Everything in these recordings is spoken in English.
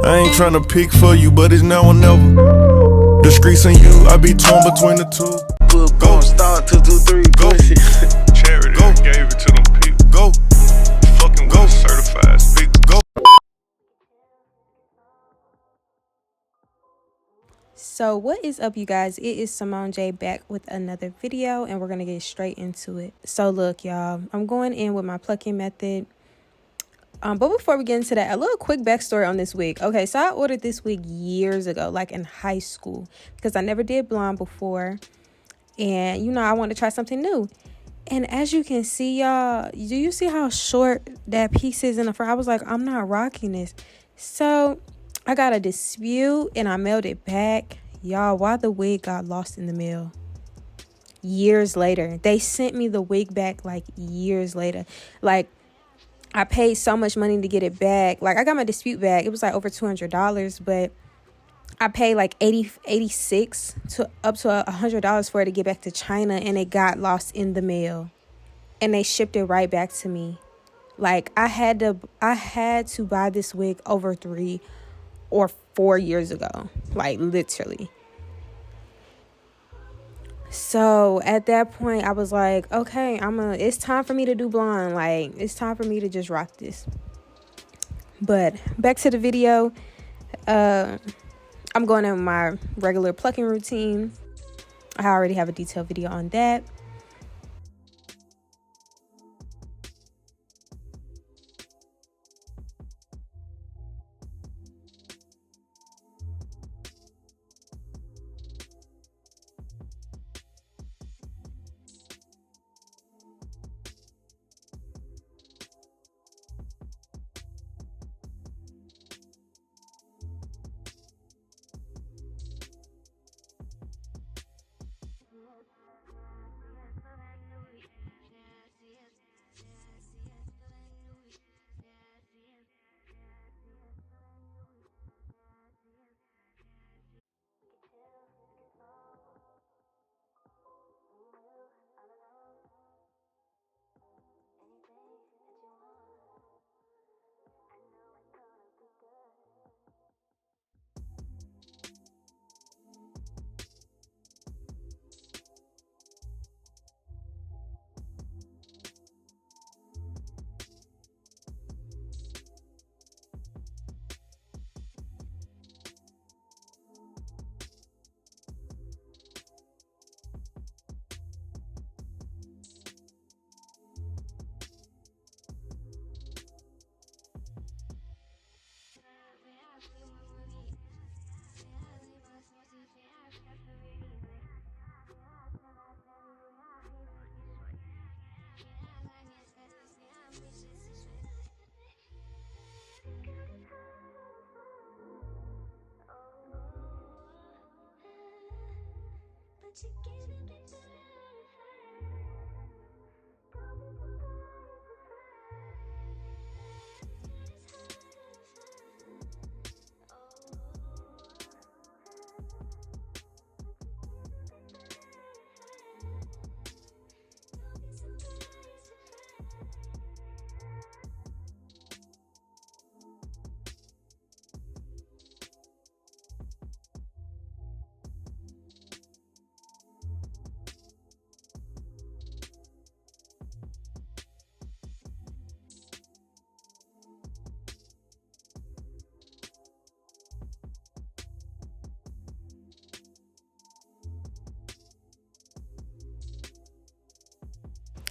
I ain't tryna pick for you, but it's now or never. The streets and you, I be torn between the two. Go start 2, 2, 3. Go. Charity Go. gave it to them people. Go. Fucking Go. with a certified speaker. Go. So what is up, you guys? It is Symone J back with another video, and we're gonna get straight into it. So look, y'all, I'm going in with my plucking method. But before we get into that, a little quick backstory on this wig. Okay, so I ordered this wig years ago, like in high school, because I never did blonde before, and you know, I wanted to try something new. And as you can see, y'all, do you see how short that piece is in the front? I was like, I'm not rocking this. So I got a dispute and I mailed it back. Y'all, why the wig got lost in the mail? Years later. They sent me the wig back like years later. Like, I paid so much money to get it back. Like, I got my dispute back. It was like over $200, but I paid like $86 to up to $100 for it to get back to China, and it got lost in the mail. And they shipped it right back to me. Like, I had to buy this wig over 3 or 4 years ago, like literally. So at that point I was like, okay, it's time for me to do blonde. Like, it's time for me to just rock this. But back to the video. I'm going in my regular plucking routine. I already have a detailed video on that.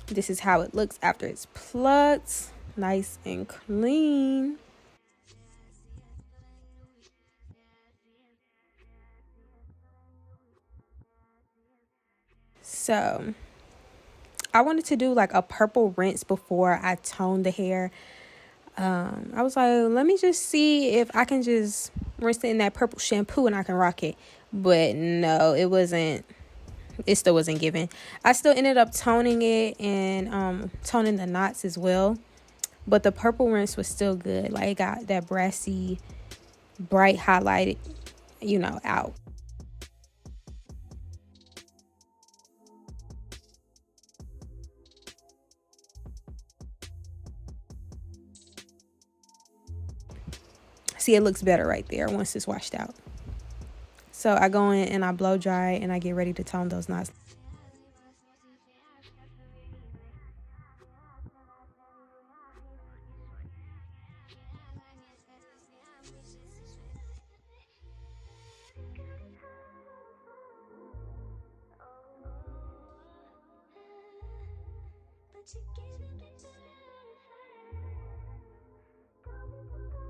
This is how it looks after it's plucked. Nice and clean. So I wanted to do like a purple rinse before I toned the hair. I was like, let me just see if I can just rinse it in that purple shampoo and I can rock it. But no, it still wasn't giving. I still ended up toning it and toning the knots as well. But the purple rinse was still good. Like, it got that brassy, bright highlighted, out. See, it looks better right there once it's washed out. So I go in and I blow dry and I get ready to tone those knots.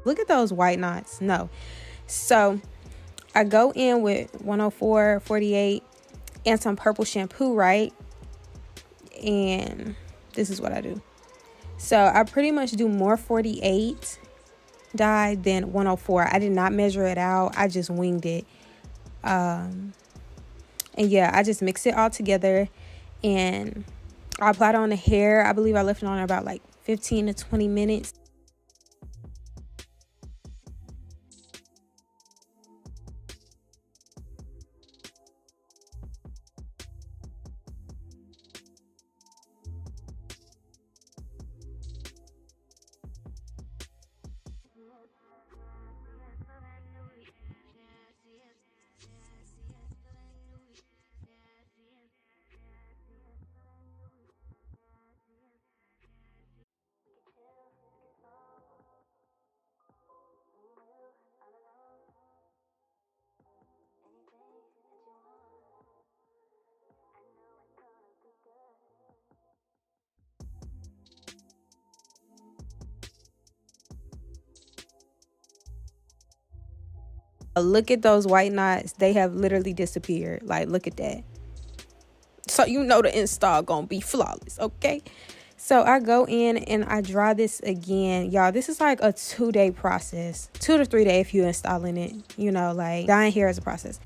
Look at those white knots. No. So I go in with 104, 48, and some purple shampoo, right? And this is what I do. So I pretty much do more 48 dye than 104. I did not measure it out. I just winged it. And yeah, I just mix it all together and I applied it on the hair. I believe I left it on about like 15 to 20 minutes. Look at those white knots. They have literally disappeared. Like, look at that. So you know the install gonna be flawless, okay? So I go in and I dry this again. Y'all, this is like a 2-day process. 2 to 3 days if you're installing it. You know, like dyeing hair is a process.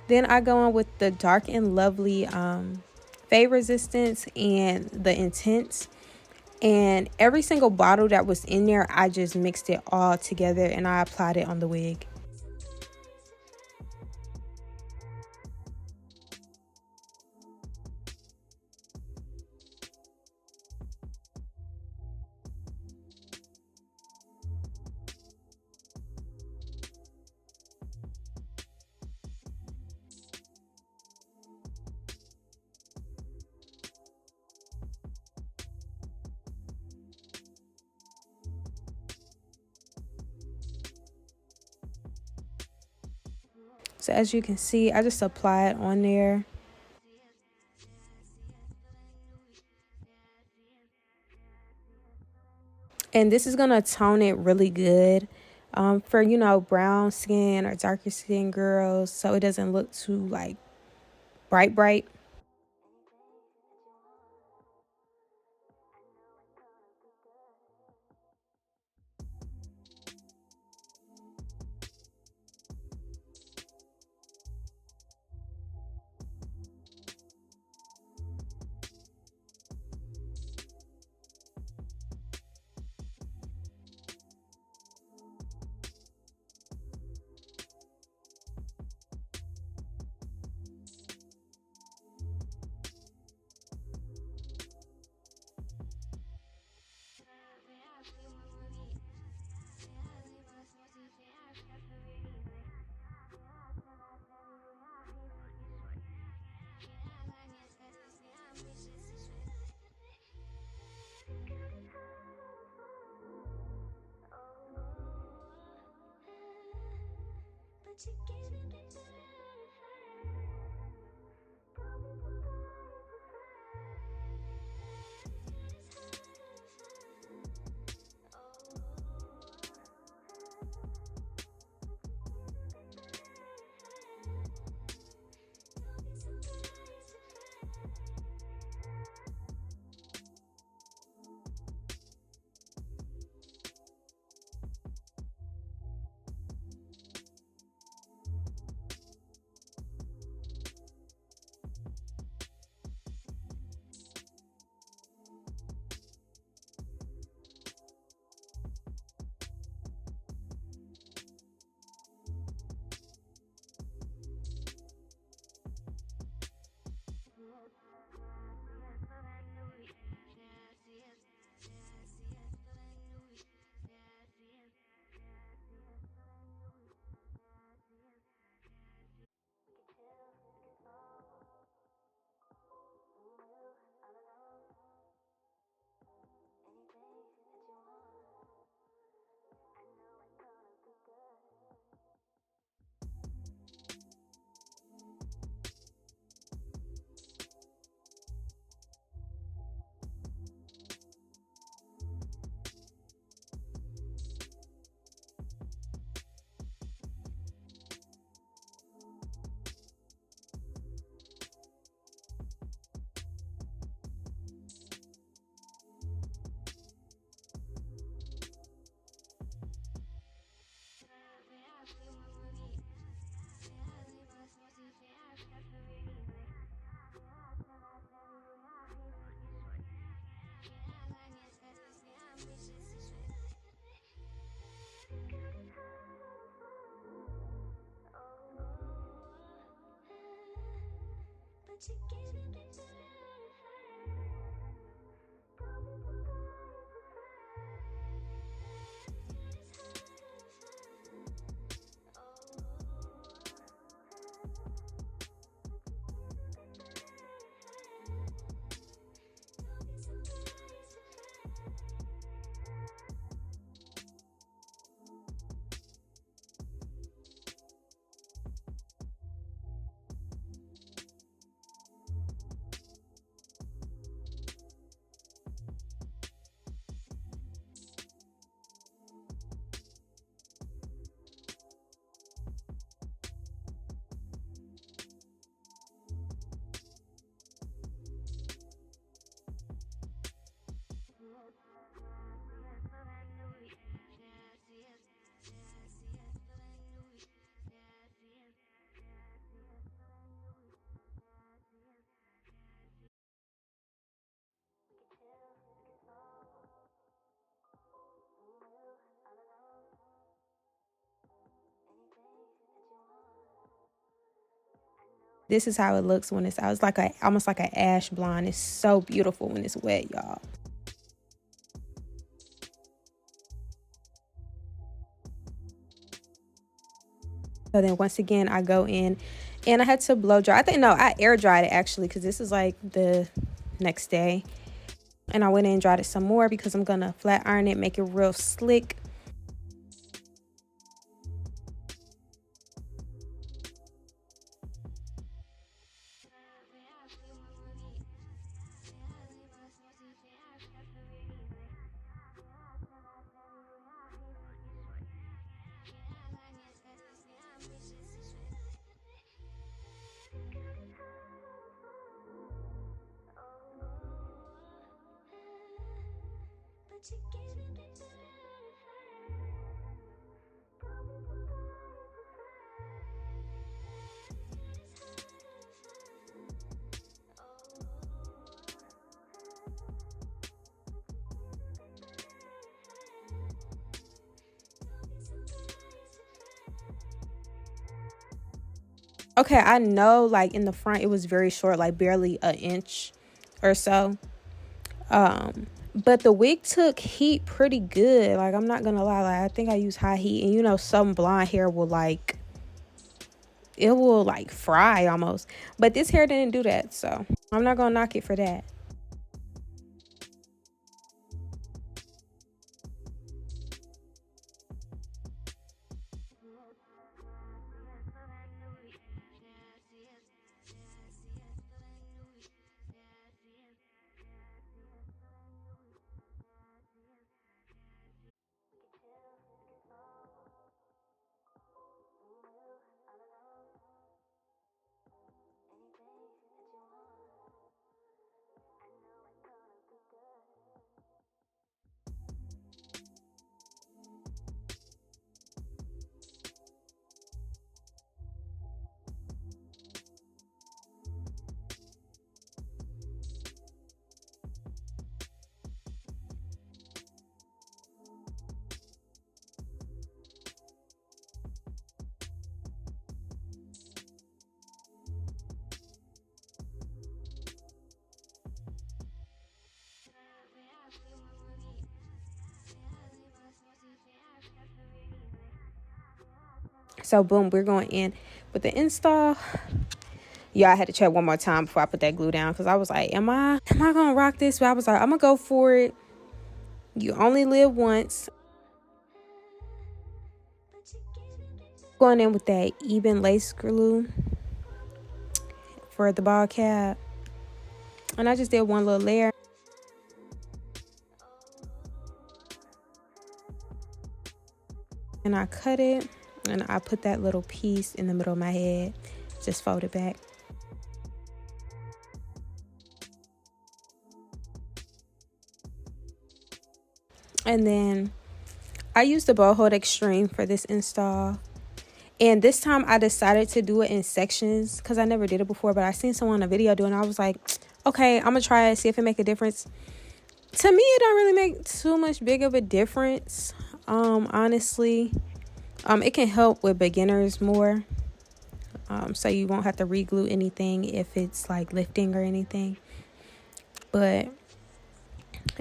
Then I go on with the Dark and Lovely Fade Resistance and the Intense. And every single bottle that was in there, I just mixed it all together and I applied it on the wig. So as you can see, I just apply it on there. And this is going to tone it really good for, you know, brown skin or darker skin girls. So it doesn't look too like bright. This is how it looks when it's out. It's like almost like an ash blonde. It's so beautiful when it's wet, y'all. So then once again, I go in and I had to blow dry. I air dried it actually, because this is like the next day. And I went in and dried it some more because I'm gonna flat iron it, make it real slick. Okay, I know like in the front it was very short, like barely an inch or so. But the wig took heat pretty good. Like, I'm not gonna lie, like I think I used high heat, and you know some blonde hair will like, it will like fry almost. But this hair didn't do that, so I'm not gonna knock it for that. So boom, we're going in with the install. Yeah, I had to check one more time before I put that glue down, because I was like, am I gonna rock this? But I was like, I'm gonna go for it. You only live once. Going in with that even lace glue for the ball cap, and I just did one little layer. And I cut it, and I put that little piece in the middle of my head, just fold it back. And then I used the bow hold extreme for this install. And this time I decided to do it in sections, because I never did it before, but I seen someone on a video doing it. I was like, okay, I'm gonna try it, see if it make a difference. To me, it don't really make too much big of a difference, honestly. It can help with beginners more. so you won't have to re-glue anything if it's like lifting or anything. But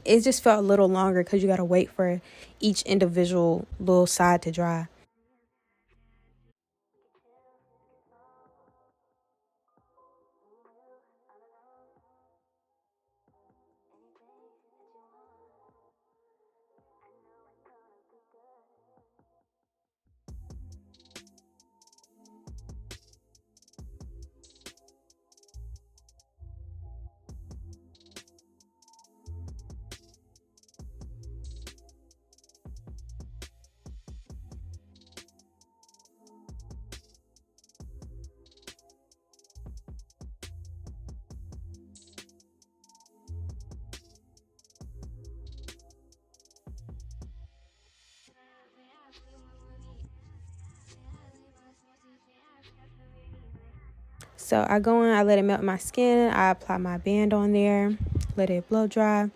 it just felt a little longer because you got to wait for each individual little side to dry. So I go in, I let it melt my skin, I apply my band on there, let it blow dry.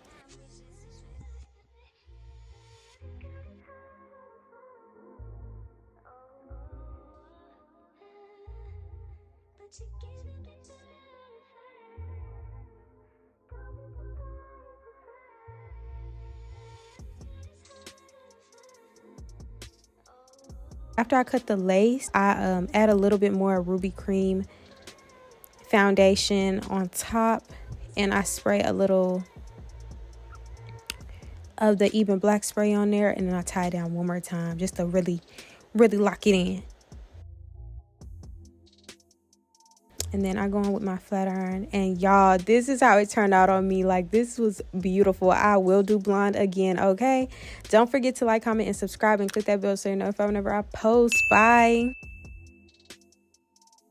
After I cut the lace, I add a little bit more Ruby Cream foundation on top, and I spray a little of the Even Black spray on there, and then I tie it down one more time just to really lock it in. And then I go in with my flat iron, and y'all, this is how it turned out on me. Like, this was beautiful. I will do blonde again, okay? Don't forget to like, comment, and subscribe, and click that bell so you know if I post. Bye.